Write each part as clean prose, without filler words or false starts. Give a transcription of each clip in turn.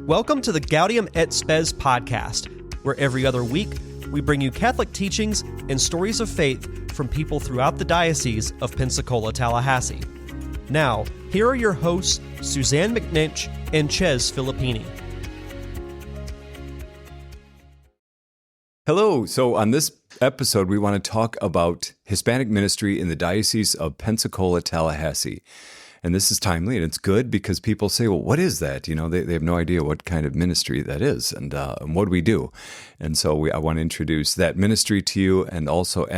Welcome to the Gaudium et Spes podcast, where every other week we bring you Catholic teachings and stories of faith from people throughout the Diocese of Pensacola-Tallahassee. Now, here are your hosts, Suzanne McNinch and Ches Filippini. Hello. So on this episode, we want to talk about Hispanic ministry in the Diocese of Pensacola-Tallahassee. And this is timely, and it's good because people say, well, what is that? You know, they have no idea what kind of ministry that is and what do we do? And so I want to introduce that ministry to you, and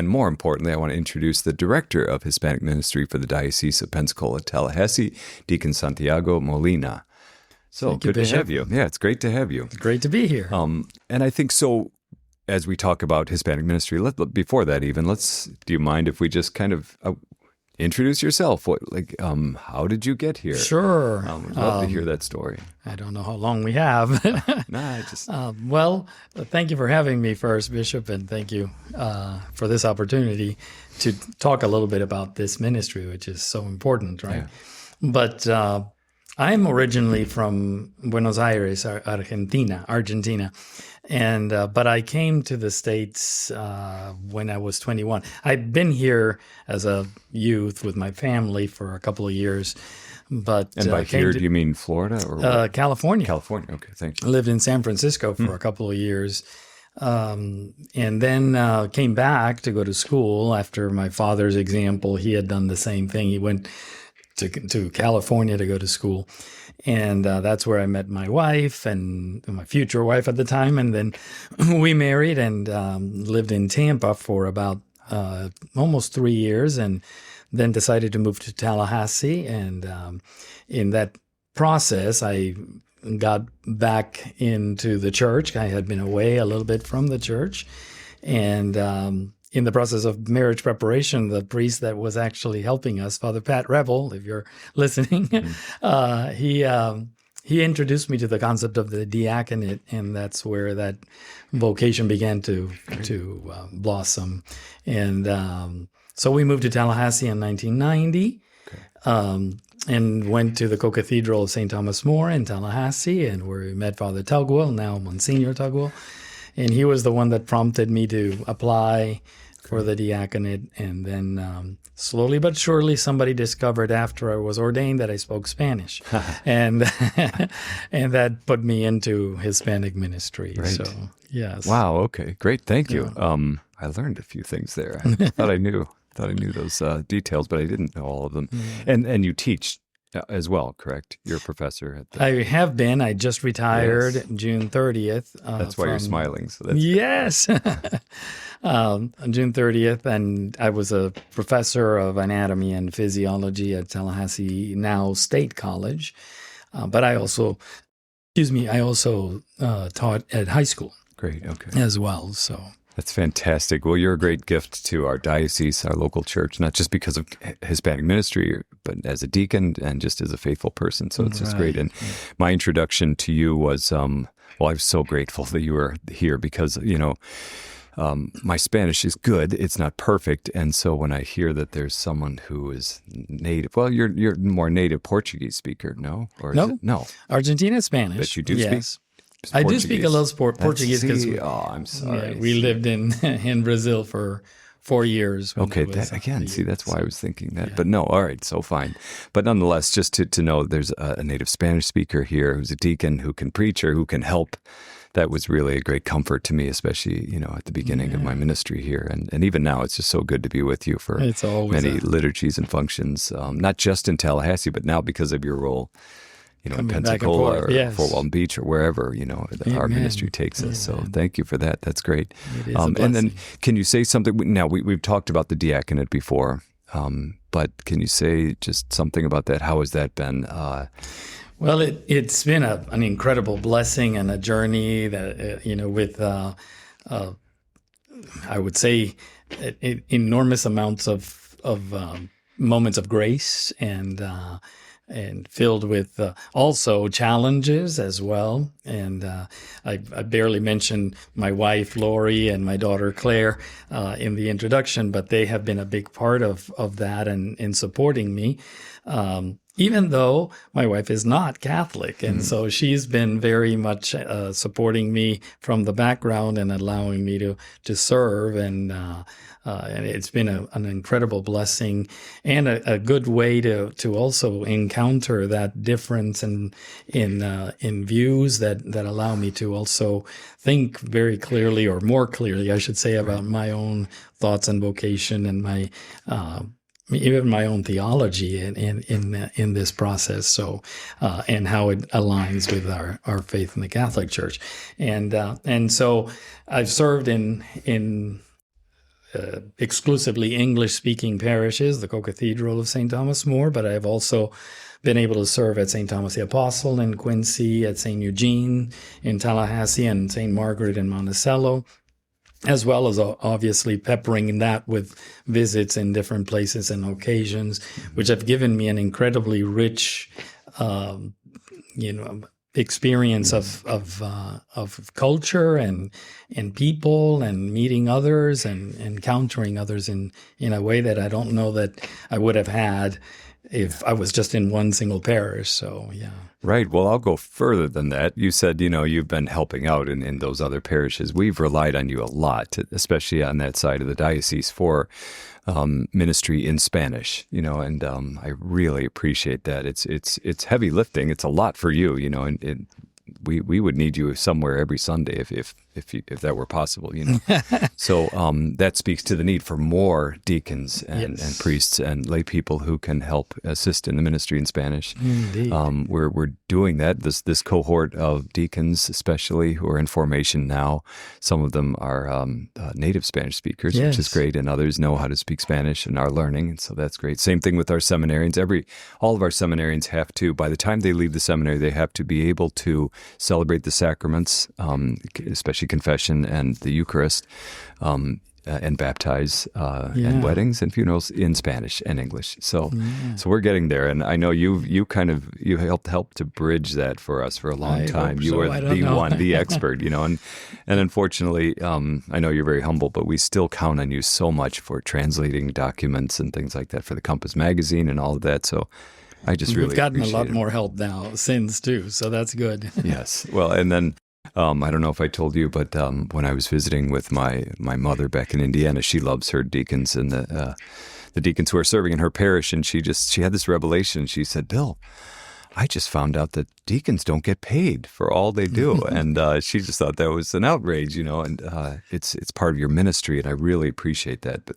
more importantly, I want to introduce the Director of Hispanic Ministry for the Diocese of Pensacola-Tallahassee, Deacon Santiago Molina. So good to have you. Yeah, it's great to have you. It's great to be here. And I think so. As we talk about Hispanic ministry, before that even, do you mind if we just kind of introduce yourself? How did you get here? Sure. I'd love to hear that story. I don't know how long we have. Thank you for having me first, Bishop, and thank you for this opportunity to talk a little bit about this ministry, which is so important, right? Yeah. But I'm originally from Buenos Aires, Argentina. And but I came to the States when I was 21. I'd been here as a youth with my family for a couple of years. But and by here, do you mean Florida or California? California. Okay, thank you. I lived in San Francisco for a couple of years, and then came back to go to school after my father's example. He had done the same thing. He went to California to go to school. And that's where I met my wife and my future wife at the time. And then we married and lived in Tampa for about almost 3 years, and then decided to move to Tallahassee. And in that process, I got back into the church. I had been away a little bit from the church. And in the process of marriage preparation, the priest that was actually helping us, Father Pat Rebel, if you're listening, he introduced me to the concept of the diaconate, and that's where that vocation began to blossom. And so we moved to Tallahassee in 1990, and went to the Co-Cathedral of St. Thomas More in Tallahassee, and where we met Father Tugwell, now Monsignor Tugwell. And he was the one that prompted me to apply for the diaconate. And then slowly but surely, somebody discovered after I was ordained that I spoke Spanish. and that put me into Hispanic ministry. Right. So, yes. Wow. Okay. Great. Thank you. I learned a few things there. I thought I knew those details, but I didn't know all of them. And you teach as well, correct? You're a professor at the... I have been. I just retired June 30th. That's why you're smiling. So that's yes. On June 30th, and I was a professor of anatomy and physiology at Tallahassee, now State College. But I also taught at high school. Great. Okay. As well. So... That's fantastic. Well, you're a great gift to our diocese, our local church, not just because of Hispanic ministry, but as a deacon and just as a faithful person. So it's just great. And my introduction to you was, I'm so grateful that you were here because, my Spanish is good. It's not perfect. And so when I hear that there's someone who is native, well, you're more native Portuguese speaker, no? Or no. No. Argentina Spanish. But you do speak? I do speak a little Portuguese because I'm sorry. We lived in Brazil for 4 years. Okay, that's why I was thinking that. Yeah. But no, all right, so fine. But nonetheless, just to know there's a native Spanish speaker here who's a deacon who can preach or who can help. That was really a great comfort to me, especially, at the beginning of my ministry here. And even now, it's just so good to be with you for many liturgies and functions, not just in Tallahassee, but now because of your role in Pensacola or Fort Walton Beach or wherever, our ministry takes us. So thank you for that. That's great. And then can you say something? Now, we've talked about the diaconate before, but can you say just something about that? How has that been? Well, it's been an incredible blessing and a journey that, with, I would say, enormous amounts of moments of grace and filled with also challenges as well. And I barely mentioned my wife, Lori, and my daughter, Claire, in the introduction, but they have been a big part of that and in supporting me. even though my wife is not Catholic. And so she's been very much supporting me from the background and allowing me to serve. And it's been an incredible blessing and a good way to also encounter that difference in views that allow me to also think very clearly, or more clearly, I should say, about my own thoughts and vocation and my even my own theology in this process. So and how it aligns with our faith in the Catholic Church, and so I've served in exclusively English-speaking parishes, the Co-Cathedral of St. Thomas More, but I've also been able to serve at St. Thomas the Apostle in Quincy, at St. Eugene in Tallahassee, and St. Margaret in Monticello, as well as obviously peppering that with visits in different places and occasions, which have given me an incredibly rich, experience of culture and people and meeting others and encountering others in a way that I don't know that I would have had if I was just in one single parish. So, yeah. Right. Well, I'll go further than that. You said, you've been helping out in those other parishes. We've relied on you a lot, especially on that side of the diocese, for ministry in Spanish, and I really appreciate that. It's heavy lifting. It's a lot for you, and we would need you somewhere every Sunday if that were possible, So that speaks to the need for more deacons and priests and lay people who can help assist in the ministry in Spanish. Indeed. We're doing that. This cohort of deacons, especially who are in formation now, some of them are native Spanish speakers, which is great, and others know how to speak Spanish and are learning, and so that's great. Same thing with our seminarians. All of our seminarians have to, by the time they leave the seminary, they have to be able to celebrate the sacraments, especially confession and the Eucharist, and baptize and weddings and funerals in Spanish and English. So we're getting there, and I know you helped to bridge that for us for a long time. You are the expert, and unfortunately, I know you're very humble, but we still count on you so much for translating documents and things like that for the Compass magazine and all of that. So I just really we've gotten a lot more help now since too, so that's good. Yes. Well, and then I don't know if I told you, but when I was visiting with my mother back in Indiana, she loves her deacons and the deacons who are serving in her parish, and she had this revelation. She said, "Bill, I just found out that deacons don't get paid for all they do." And she just thought that was an outrage, and it's part of your ministry, and I really appreciate that. But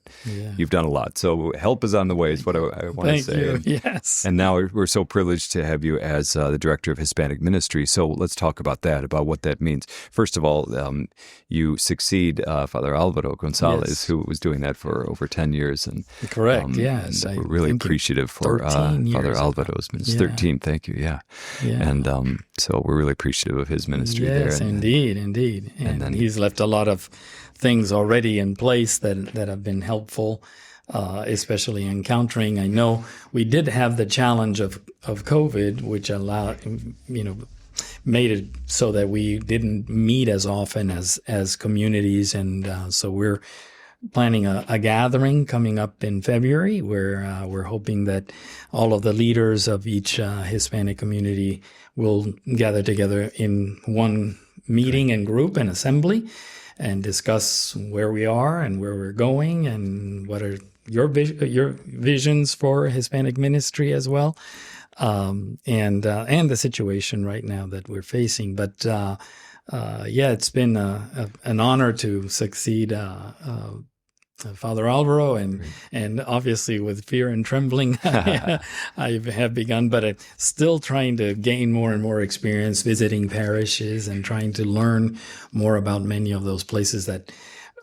you've done a lot. So help is on the way is what I want to say. Thank you, yes. And now we're so privileged to have you as the Director of Hispanic Ministry. So let's talk about that, about what that means. First of all, you succeed Father Alvaro Gonzalez, who was doing that for over 10 years. And correct, yes. And we're really appreciative for Father Alvaro's ministry. 13, thank you, yeah. And so we're really appreciative of his ministry there. Yes, indeed. And then he's left a lot of things already in place that have been helpful, especially encountering. I know we did have the challenge of COVID, which allowed, made it so that we didn't meet as often as communities. And so we're planning a gathering coming up in February where we're hoping that all of the leaders of each Hispanic community will gather together in one meeting and group and assembly and discuss where we are and where we're going and what are your visions for Hispanic ministry as well, and the situation right now that we're facing. But it's been an honor to succeed Father Alvaro, and obviously with fear and trembling, I have begun, but I'm still trying to gain more and more experience visiting parishes and trying to learn more about many of those places that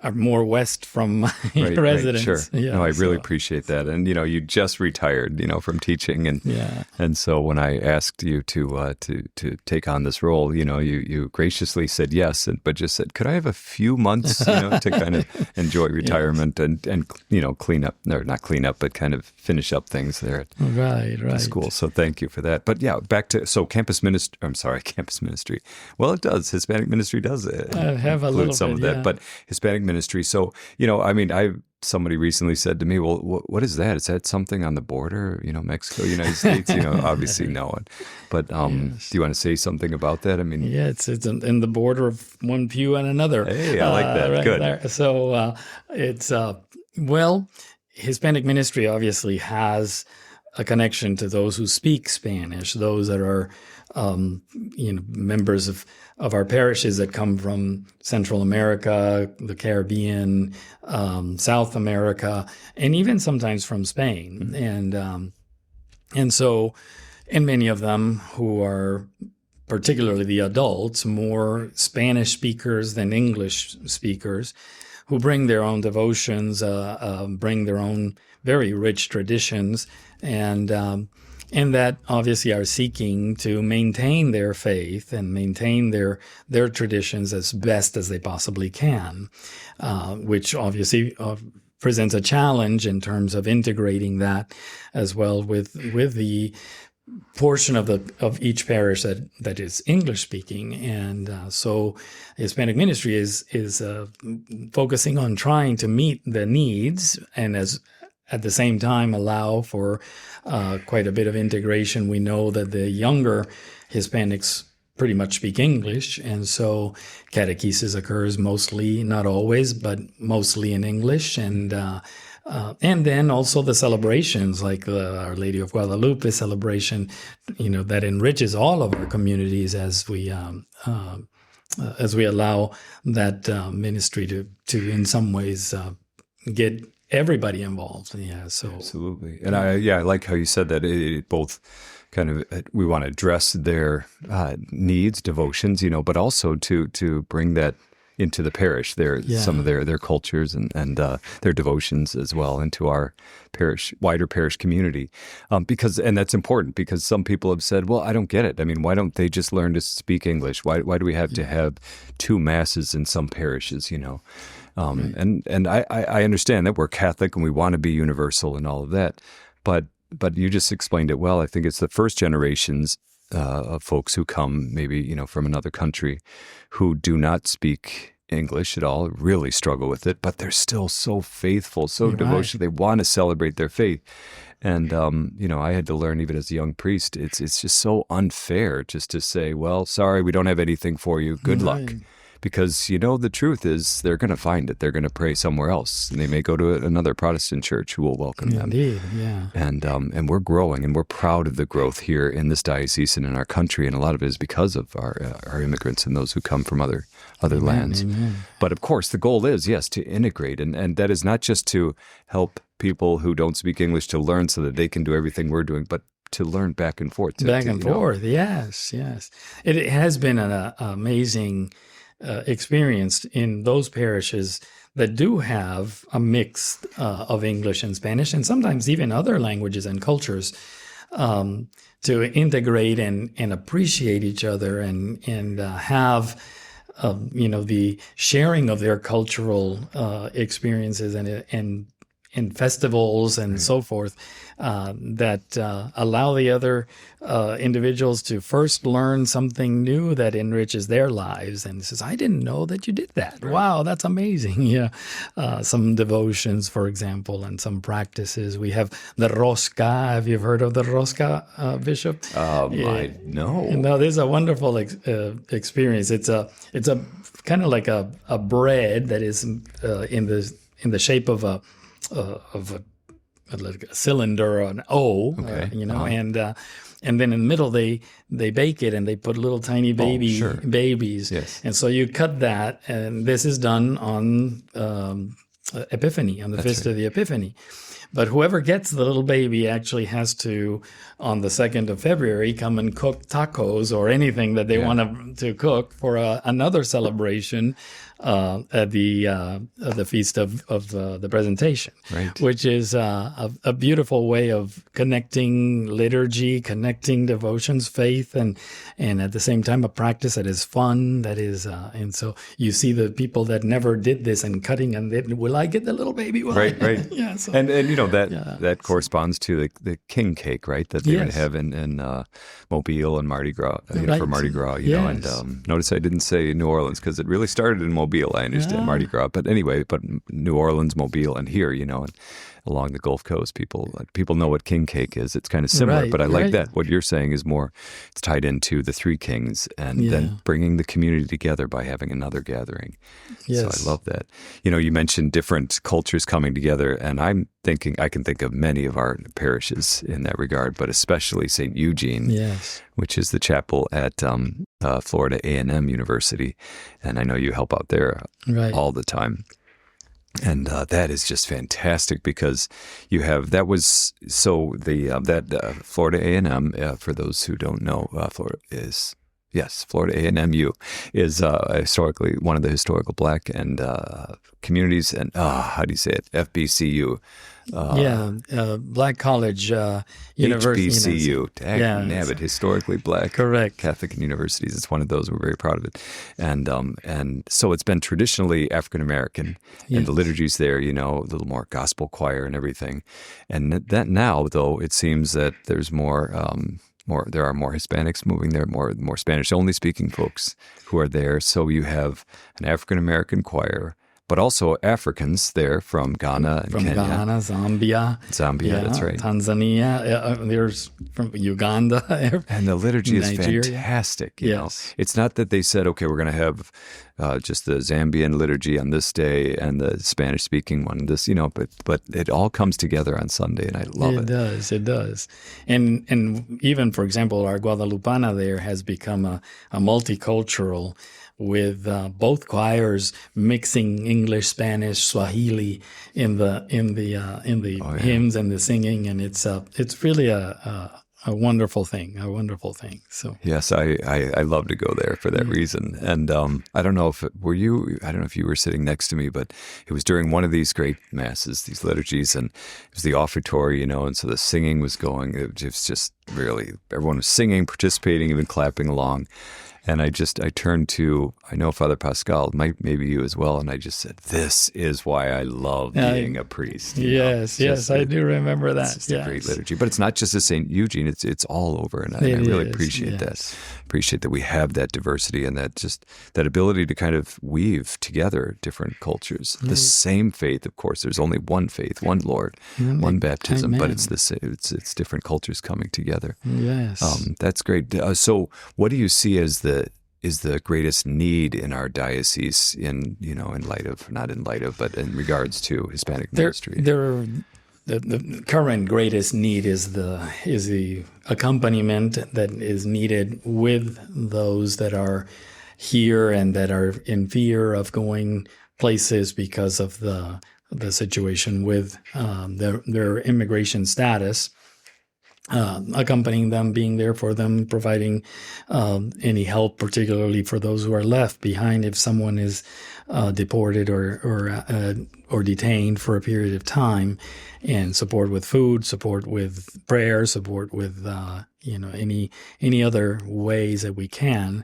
are more west from my residence. Sure. Yeah, I really appreciate that. And, you just retired, from teaching. And so when I asked you to take on this role, you graciously said yes, but just said, could I have a few months, to kind of enjoy retirement and clean up, or not clean up, but kind of finish up things there at the school. So thank you for that. But back to, campus ministry. Well, it does. Hispanic ministry does have a little some bit, of that. But Hispanic ministry. So, somebody recently said to me, well, what is that? Is that something on the border, Mexico, United States? Obviously no. But do you want to say something about that? I mean, yeah, it's in the border of one pew and another. Hey, I like that. Right Good. there. So it's, Hispanic ministry obviously has a connection to those who speak Spanish, those that are, members of our parishes that come from Central America, the Caribbean, South America, and even sometimes from Spain. And many of them who are, particularly the adults, more Spanish speakers than English speakers, who bring their own devotions, bring their own very rich traditions, and that obviously are seeking to maintain their faith and maintain their traditions as best as they possibly can, which obviously presents a challenge in terms of integrating that as well with the portion of each parish that is English speaking. And so Hispanic ministry is focusing on trying to meet the needs and at the same time allow for quite a bit of integration. We know that the younger Hispanics pretty much speak English, and so catechesis occurs mostly, not always, but mostly in English. And then also the celebrations like the Our Lady of Guadalupe celebration, that enriches all of our communities as we allow that ministry to in some ways get everybody involved. Yeah. So absolutely. And I like how you said that it both kind of, we want to address their needs, devotions, but also to bring that into the parish, some of their cultures and their devotions as well into our wider parish community. And that's important because some people have said, well, I don't get it. I mean, why don't they just learn to speak English? Why do we have to have two masses in some parishes, Right. And I understand that we're Catholic and we want to be universal and all of that, but you just explained it well. I think it's the first generations of folks who come maybe, from another country who do not speak English at all, really struggle with it, but they're still so faithful, so devotional. They want to celebrate their faith. And, I had to learn even as a young priest, it's just so unfair just to say, well, sorry, we don't have anything for you. Good luck. Because, the truth is they're going to find it. They're going to pray somewhere else. And they may go to another Protestant church who will welcome them. Indeed, yeah. And we're growing, and we're proud of the growth here in this diocese and in our country. And a lot of it is because of our immigrants and those who come from other lands. Amen. But of course, the goal is, yes, to integrate. And that is not just to help people who don't speak English to learn so that they can do everything we're doing, but to learn back and forth. Yes. It has been an amazing experienced in those parishes that do have a mix of English and Spanish, and sometimes even other languages and cultures, to integrate and appreciate each other and have the sharing of their cultural experiences and festivals and so forth that allow the other individuals to first learn something new that enriches their lives. And says, I didn't know that you did that. Right. Wow, that's amazing. Yeah. Some devotions, for example, and some practices. We have the rosca. Have you heard of the rosca, Bishop? I know. No, this is a wonderful experience. It's a kind of like a bread that is in the shape of a cylinder or an O, and then in the middle they bake it and they put little tiny babies. Yes. And so you cut that, and this is done on Epiphany, on the Feast of the Epiphany. But whoever gets the little baby actually has to, on the 2nd of February, come and cook tacos or anything that they want to cook for another celebration at the Feast of the Presentation, right. Which is a beautiful way of connecting liturgy, connecting devotions, faith, and at the same time a practice that is fun, that is, and so you see the people that never did this and cutting, and will I get the little baby? Right. Yeah. So. And that corresponds to the king cake, right? That they're going to have in Mobile and Mardi Gras, for Mardi Gras, know. And notice I didn't say New Orleans because it really started in Mobile. I understand Mardi Gras, but anyway, New Orleans, Mobile, and here, and along the Gulf Coast, people know what king cake is. It's kind of similar, but I like that. What you're saying is more, it's tied into the Three Kings and then bringing the community together by having another gathering. Yes. So I love that. You mentioned different cultures coming together, and I'm thinking I can think of many of our parishes in that regard, but especially St. Eugene, which is the chapel at Florida A&M University, and I know you help out there all the time. And that is just fantastic because you have Florida A&M. For those who don't know, Florida A&MU is historically one of the historical Black and communities, and how do you say it? FBCU. Black College University. HBCU. Nabbit, historically Black. Correct. Catholic universities. It's one of those. We're very proud of it. And so it's been traditionally African American, and the liturgies there, a little more gospel choir and everything. And that now, though, it seems that there's there are more Hispanics moving there, more Spanish-only speaking folks who are there. So you have an African American choir, but also Africans there from Ghana and Kenya. Ghana, Zambia, that's right. Tanzania, there's from Uganda. And the liturgy is Nigeria. Fantastic. It's not that they said, okay, we're going to have just the Zambian liturgy on this day and the Spanish-speaking one this, but it all comes together on Sunday, and I love it. It does. And even, for example, our Guadalupana there has become a multicultural, with both choirs mixing English, Spanish, Swahili in the hymns and the singing, and it's really a wonderful thing. So yes, I love to go there for that reason. And I don't know if you were sitting next to me, but it was during one of these great masses, these liturgies, and it was the offertory, and so the singing was going. It was just really, everyone was singing, participating, even clapping along. And I turned to, I know Father Pascal, maybe you as well, and I just said, this is why I love being a priest. Yes, I do remember that. It's a great liturgy. But it's not just at St. Eugene, it's all over, and I really appreciate that. Appreciate that we have that diversity and that ability to kind of weave together different cultures. The same faith, of course, there's only one faith, one Lord, one baptism, but it's it's different cultures coming together. Yes. That's great. So what do you see as the greatest need in our diocese in regards to Hispanic ministry? The current greatest need is the accompaniment that is needed with those that are here and that are in fear of going places because of the situation with their immigration status. Accompanying them, being there for them, providing any help, particularly for those who are left behind if someone is deported or detained for a period of time, and support with food, support with prayer, support with any other ways that we can.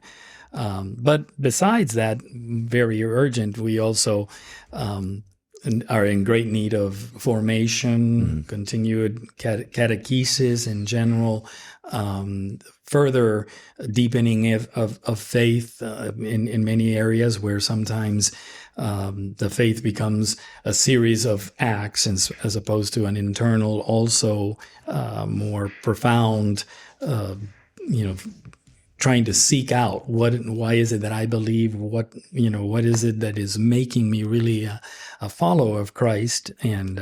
But besides that, very urgent, we also are in great need of formation, continued catechesis in general, further deepening of faith in many areas where sometimes the faith becomes a series of acts as opposed to an internal, also more profound, trying to seek out why is it that I believe, what is it that is making me really a follower of Christ, and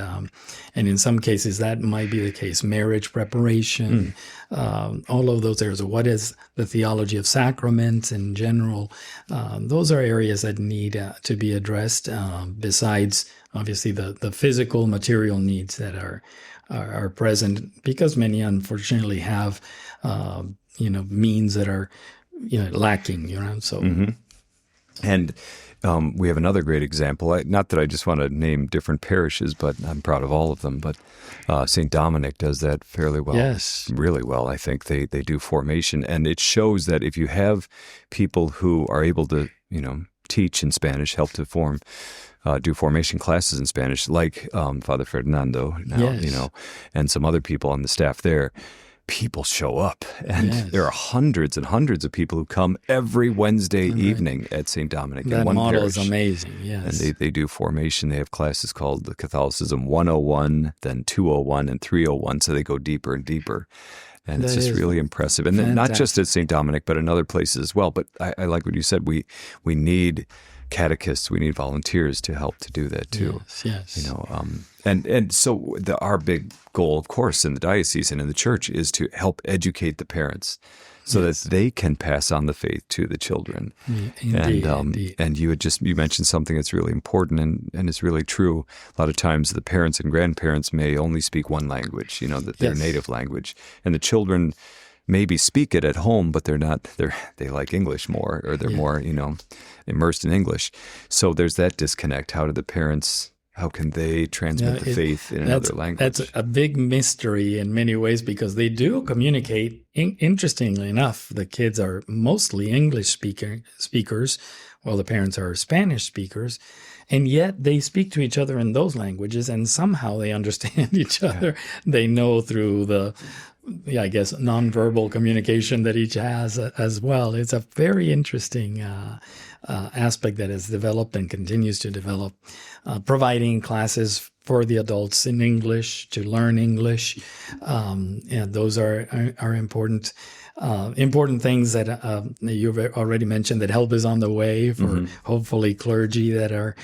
in some cases that might be the case. Marriage preparation, all of those areas. What is the theology of sacraments in general? Those are areas that need to be addressed. Besides, obviously, the physical, material needs that are present, because many unfortunately have means that are lacking. So. And we have another great example. Not that I just want to name different parishes, but I'm proud of all of them. But St. Dominic does that fairly well. Yes. Really well. I think they do formation. And it shows that if you have people who are able to, teach in Spanish, help to form do formation classes in Spanish, like Father Fernando now, Yes. and some other people on the staff there. People show up, and Yes. there are hundreds and hundreds of people who come every Wednesday evening at St. Dominic That in one model parish. is amazing, yes. And they do formation. They have classes called the Catholicism 101, then 201, and 301, so they go deeper and deeper. And it's That just is really impressive. And then not just at St. Dominic, but in other places as well. But I like what you said. We need catechists, we need volunteers to help to do that too. Yes. And so our big goal, of course, in the diocese and in the church is to help educate the parents so that they can pass on the faith to the children. Indeed, And you mentioned something that's really important and it's really true. A lot of times the parents and grandparents may only speak one language, that their native language, and the children maybe speak it at home, but they like English more, or they're more, immersed in English. So there's that disconnect. How can they transmit the faith in another language? That's a big mystery in many ways, because they do communicate. Interestingly enough, the kids are mostly English speakers, while the parents are Spanish speakers. And yet they speak to each other in those languages, and somehow they understand each other. They know through the, nonverbal communication that each has as well. It's a very interesting aspect that has developed and continues to develop, providing classes for the adults in English to learn English. And those are important. Important things that you've already mentioned, that help is on the way for hopefully clergy that are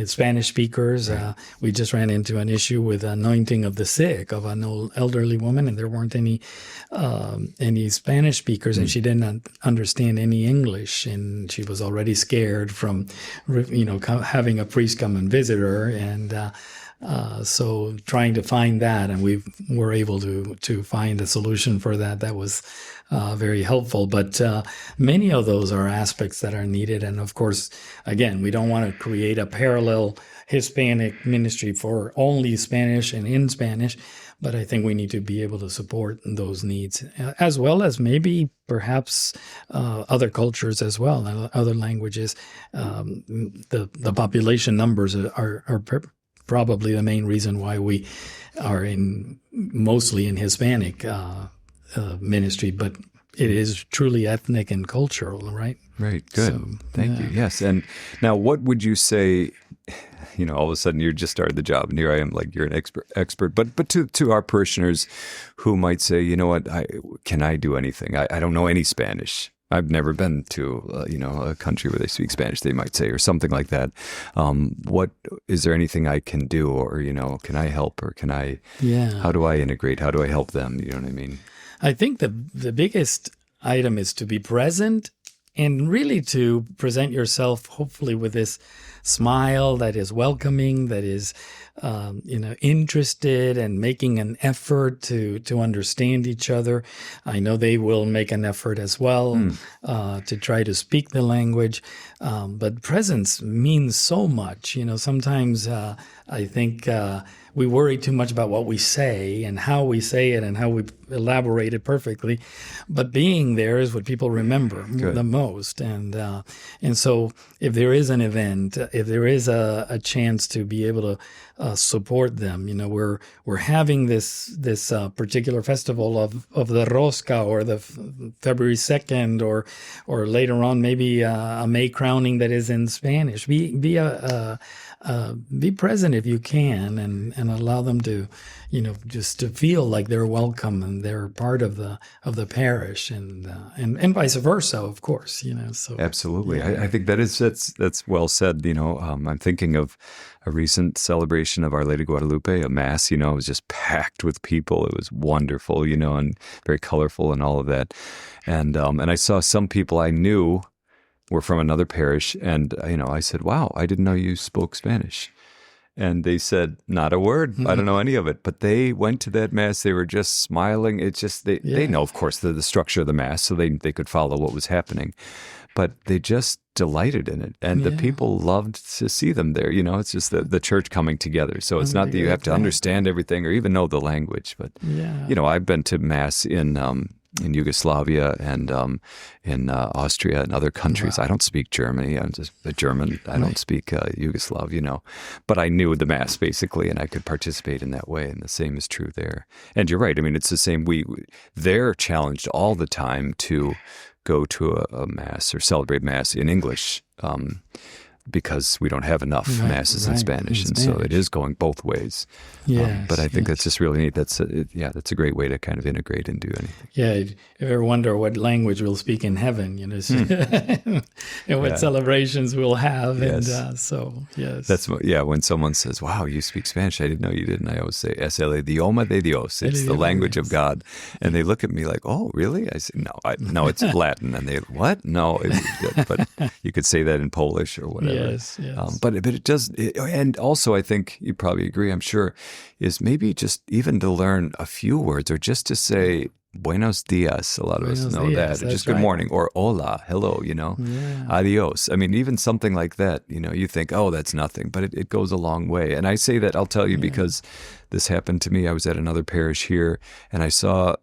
Spanish speakers. We just ran into an issue with anointing of the sick of an old elderly woman, and there weren't any Spanish speakers, and she didn't understand any English, and she was already scared from, having a priest come and visit her, and so trying to find that, and we were able to find a solution for that. That was very helpful. But many of those are aspects that are needed. And of course, again, we don't want to create a parallel Hispanic ministry for only Spanish and in Spanish, but I think we need to be able to support those needs, as well as maybe perhaps other cultures as well, other languages. The population numbers are probably the main reason why we are mostly in Hispanic ministry, but it is truly ethnic and cultural, right? Right. Good. So, Thank you. Yes. And now, what would you say? All of a sudden, you just started the job, and here I am, like you're an expert. But to our parishioners who might say, you know what, can I do anything? I don't know any Spanish. I've never been to, a country where they speak Spanish, they might say, or something like that. What is there anything I can do, or, can I help, or can I, how do I integrate? How do I help them? You know what I mean? I think the biggest item is to be present, and really to present yourself, hopefully with this smile that is welcoming, that is, interested and making an effort to understand each other. I know they will make an effort as well to try to speak the language. But presence means so much. Sometimes I think we worry too much about what we say and how we say it and how we elaborate it perfectly. But being there is what people remember the most. And so if there is an event, if there is a chance to be able to support them, we're having this particular festival of the Rosca, or the February 2nd, or later on maybe a May crowning that is in Spanish. Be present if you can, and allow them to, just to feel like they're welcome and they're part of the parish, and vice versa, of course. So absolutely, I think that's well said. I'm thinking of a recent celebration of Our Lady of Guadalupe, a mass. It was just packed with people. It was wonderful, and very colorful and all of that. And I saw some people I knew were from another parish, and I said, "Wow, I didn't know you spoke Spanish." And they said, "Not a word. I don't know any of it." But they went to that mass. They were just smiling. It's just they know, of course, the structure of the mass, so they could follow what was happening. But they just delighted in it, and the people loved to see them there. It's just the church coming together. So it's not that you have to understand everything or even know the language. But I've been to mass in Yugoslavia and in Austria and other countries. Wow. I don't speak Germany. I'm just a German. I don't speak Yugoslav, but I knew the Mass basically, and I could participate in that way. And the same is true there. And you're right. I mean, it's the same. They're challenged all the time to go to a Mass or celebrate Mass in English. Because we don't have enough masses in Spanish, and so it is going both ways. Yes, but I think that's just really neat. That's a great way to kind of integrate and do anything. Yeah, if you ever wonder what language we'll speak in heaven, and what celebrations we'll have, Yes. and yes, That's when someone says, "Wow, you speak Spanish? I didn't know you did." And I always say, "Es el idioma de Dios." It's the language of God, and they look at me like, "Oh, really?" I say, "No, it's Latin." And they, "What? No," but you could say that in Polish or whatever. Yes. But it does, and also I think you probably agree, I'm sure, is maybe just even to learn a few words or just to say buenos dias. A lot of us know that, or just good morning, or hola, hello, adios. I mean, even something like that, you think, oh, that's nothing, but it goes a long way. And I say that, I'll tell you, because this happened to me. I was at another parish here, and I saw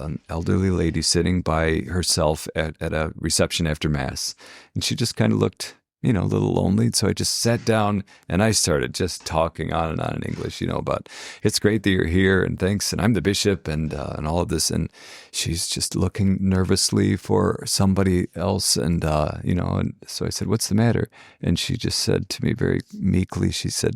an elderly lady sitting by herself at a reception after Mass, and she just kind of looked a little lonely. So I just sat down and I started just talking on and on in English, about it's great that you're here and thanks. And I'm the bishop and all of this. And she's just looking nervously for somebody else. And, and so I said, what's the matter? And she just said to me very meekly, she said,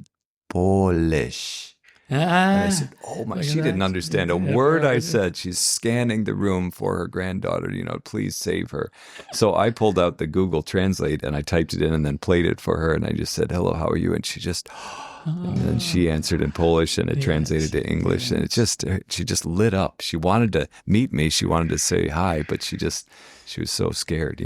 Polish. And I said, oh my, she didn't understand a word I said. She's scanning the room for her granddaughter, please save her. So I pulled out the Google Translate and I typed it in and then played it for her. And I just said, hello, how are you? And she just, and then she answered in Polish and it translated to English. And she just lit up. She wanted to meet me. She wanted to say hi, but she was so scared,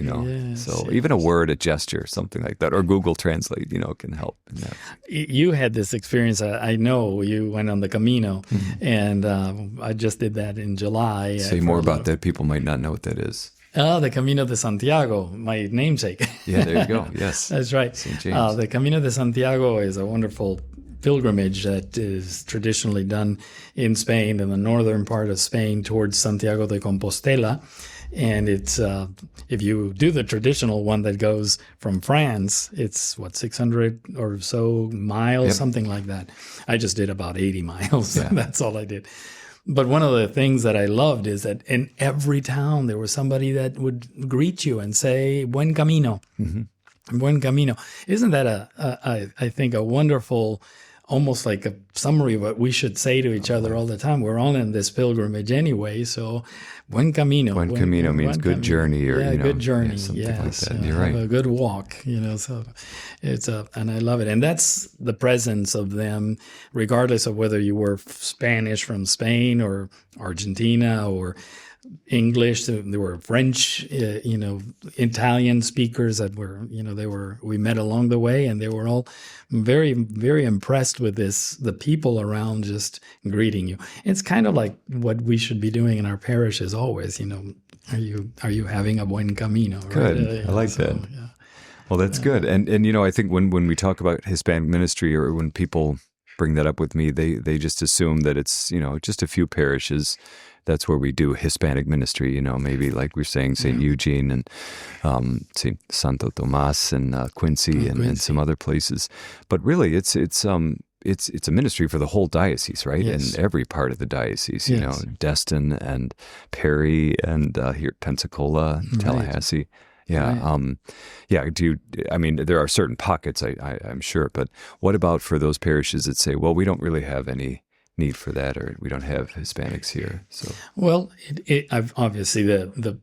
So even a word, a gesture, something like that, or Google Translate, can help in that. You had this experience. I know you went on the Camino, and I just did that in July. Say more about that. People might not know what that is. The Camino de Santiago, my namesake. Yeah, there you go. Yes. That's right. St. James. The Camino de Santiago is a wonderful pilgrimage that is traditionally done in Spain, in the northern part of Spain, towards Santiago de Compostela. And it's, if you do the traditional one that goes from France, it's 600 or so miles, something like that. I just did about 80 miles. Yeah. That's all I did. But one of the things that I loved is that in every town, there was somebody that would greet you and say, Buen Camino. Mm-hmm. Buen Camino. Isn't that I think, a wonderful, almost like a summary of what we should say to each other all the time. We're all in this pilgrimage anyway, so Buen Camino. Buen Camino means good journey, or good journey, something like that. You're have right. a good walk, So it's and I love it, and that's the presence of them, regardless of whether you were Spanish from Spain or Argentina or English. There were French, Italian speakers that were, we met along the way, and they were all very, very impressed with the people around just greeting you. It's kind of like what we should be doing in our parishes always, are you having a buen camino? Right? Good. I like that. Yeah. Well, that's good. And I think when we talk about Hispanic ministry, or when people bring that up with me, they just assume that it's, just a few parishes. That's where we do Hispanic ministry, maybe like we're saying St. Eugene and St. Santo Tomas and Quincy and some other places. But really, it's a ministry for the whole diocese, right? Yes. In every part of the diocese, Destin and Perry and here at Pensacola, Tallahassee. Yeah. Right. There are certain pockets, I'm sure, but what about for those parishes that say, well, we don't really have any need for that, or we don't have Hispanics here? So, well, obviously the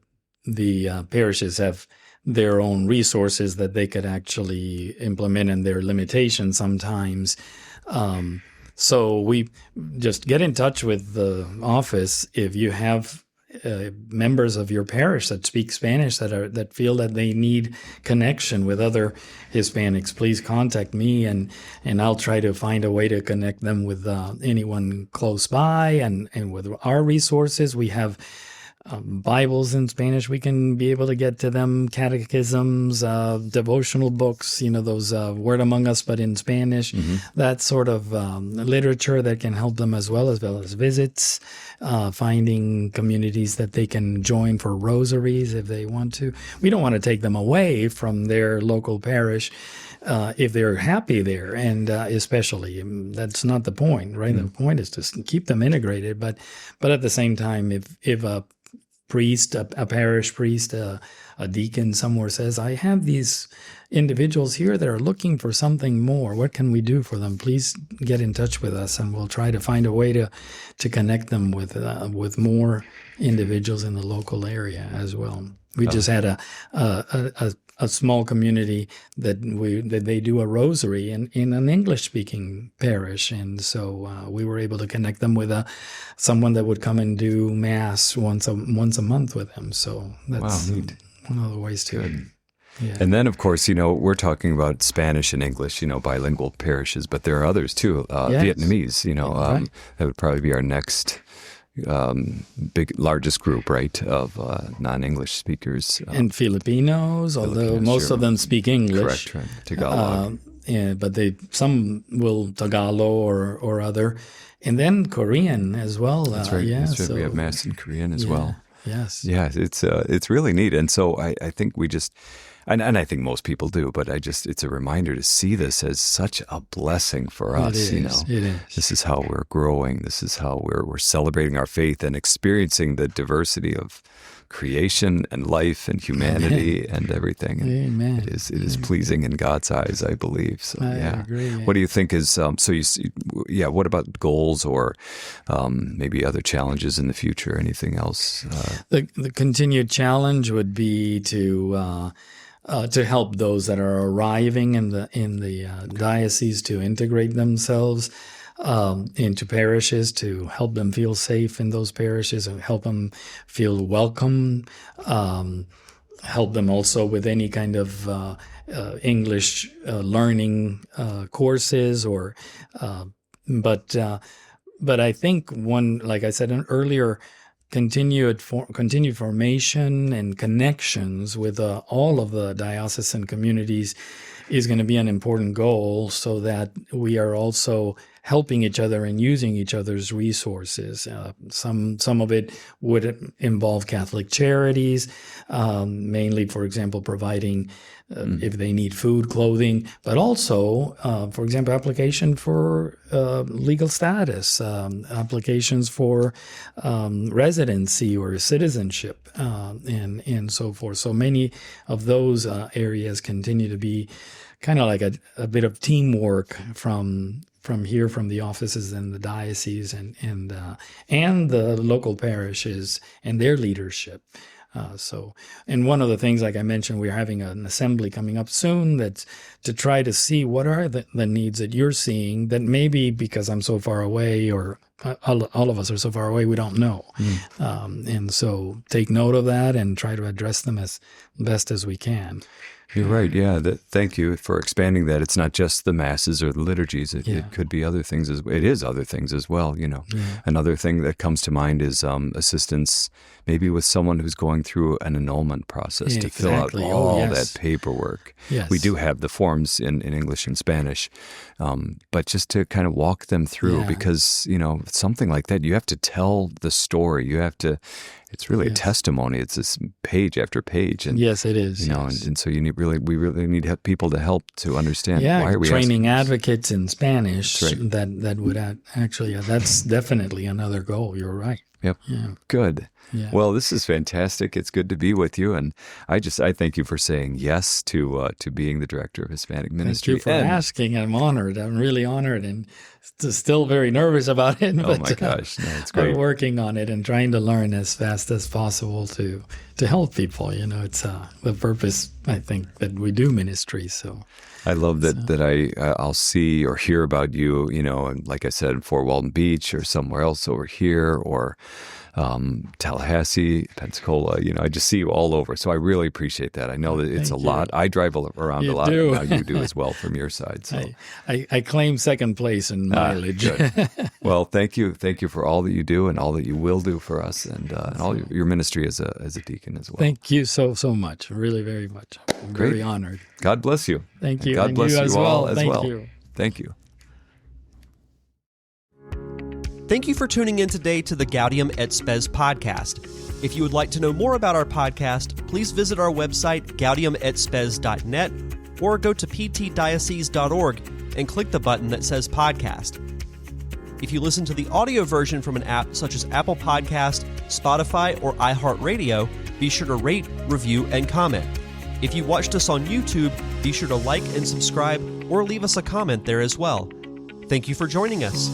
parishes have their own resources that they could actually implement, and their limitations sometimes. So we just get in touch with the office if you have members of your parish that speak Spanish that feel that they need connection with other Hispanics. Please contact me, and I'll try to find a way to connect them with anyone close by, and with our resources. We have Bibles in Spanish, we can be able to get to them, catechisms, devotional books, those Word Among Us, but in Spanish, that sort of literature that can help them as well as visits, finding communities that they can join for rosaries if they want to. We don't want to take them away from their local parish if they're happy there, and especially that's not the point, right? The point is to keep them integrated, but at the same time, if a priest, a parish priest, a deacon somewhere says, I have these individuals here that are looking for something more. What can we do for them? Please get in touch with us, and we'll try to find a way to connect them with more individuals in the local area as well. We just had a small community that they do a rosary in an English-speaking parish, and so we were able to connect them with someone that would come and do Mass once a month with them. So that's neat. One of the ways to. Good. Yeah. And then, of course, we're talking about Spanish and English, bilingual parishes, but there are others too. Yes. Vietnamese, Right. that would probably be our next largest group, right, of non-English speakers. And Filipinos, although most of them speak English. Correct, right. Tagalog. But some will Tagalog or other. And then Korean as well. That's right. Yeah, That's right. so, We have Mass in Korean as well. Yes. Yeah, it's really neat. And so I think we just, and I think most people do, but it's a reminder to see this as such a blessing for us. It is. This is how we're growing. This is how we're celebrating our faith and experiencing the diversity of creation and life and humanity and everything. And Amen. It is pleasing in God's eyes, I believe. So I yeah. agree, yeah. What do you think is what about goals or maybe other challenges in the future? Anything else? The continued challenge would be to help those that are arriving in the diocese to integrate themselves into parishes, to help them feel safe in those parishes and help them feel welcome, help them also with any kind of English learning courses but I think like I said earlier, continued formation and connections with all of the diocesan communities is going to be an important goal, so that we are also helping each other and using each other's resources. Some of it would involve Catholic charities, mainly, for example, providing if they need food, clothing, but also, for example, application for legal status, applications for residency or citizenship, and so forth. So many of those areas continue to be kind of like a bit of teamwork from the offices in the diocese and the local parishes and their leadership. And one of the things, like I mentioned, we're having an assembly coming up soon that's to try to see what are the needs that you're seeing that maybe because I'm so far away or all of us are so far away, we don't know. And so take note of that and try to address them as best as we can. You're right. Yeah. Thank you for expanding that. It's not just the masses or the liturgies. It could be other things it is other things as well. Another thing that comes to mind is assistance, maybe with someone who's going through an annulment process to fill out all that paperwork. Yes. We do have the forms in English and Spanish, but just to kind of walk them through because, something like that, you have to tell the story. You have to. It's really a testimony. It's this page after page, and yes, it is. And so we really need people to help to understand why are we training advocates in Spanish. That's right. That would actually that's definitely another goal. You're right. Yep. Yeah. Good. Yeah. Well, this is fantastic. It's good to be with you, and I thank you for saying yes to being the Director of Hispanic Ministry. Thank you for asking. I'm honored. I'm really honored, and still very nervous about it. But, my gosh, no, it's great. We're working on it and trying to learn as fast as possible to help people. It's the purpose, I think, that we do ministry. So. I love that I'll see or hear about you, and like I said, in Fort Walton Beach or somewhere else over here, or Tallahassee, Pensacola. I just see you all over. So I really appreciate that. I know that it's a lot. I drive around a lot. Do. Now you do as well from your side. So I claim second place in mileage. Good. Well, thank you. Thank you for all that you do and all that you will do for us and all your ministry as a deacon as well. Thank you so much. Really, very much. I'm Great. very honored. God bless you. Thank you. God And bless you as all well. as Thank well. you. Thank you. Thank you for tuning in today to the Gaudium et Spes podcast. If you would like to know more about our podcast, please visit our website, gaudiumetspes.net, or go to ptdiocese.org and click the button that says podcast. If you listen to the audio version from an app such as Apple Podcast, Spotify, or iHeartRadio, be sure to rate, review, and comment. If you watched us on YouTube, be sure to like and subscribe or leave us a comment there as well. Thank you for joining us.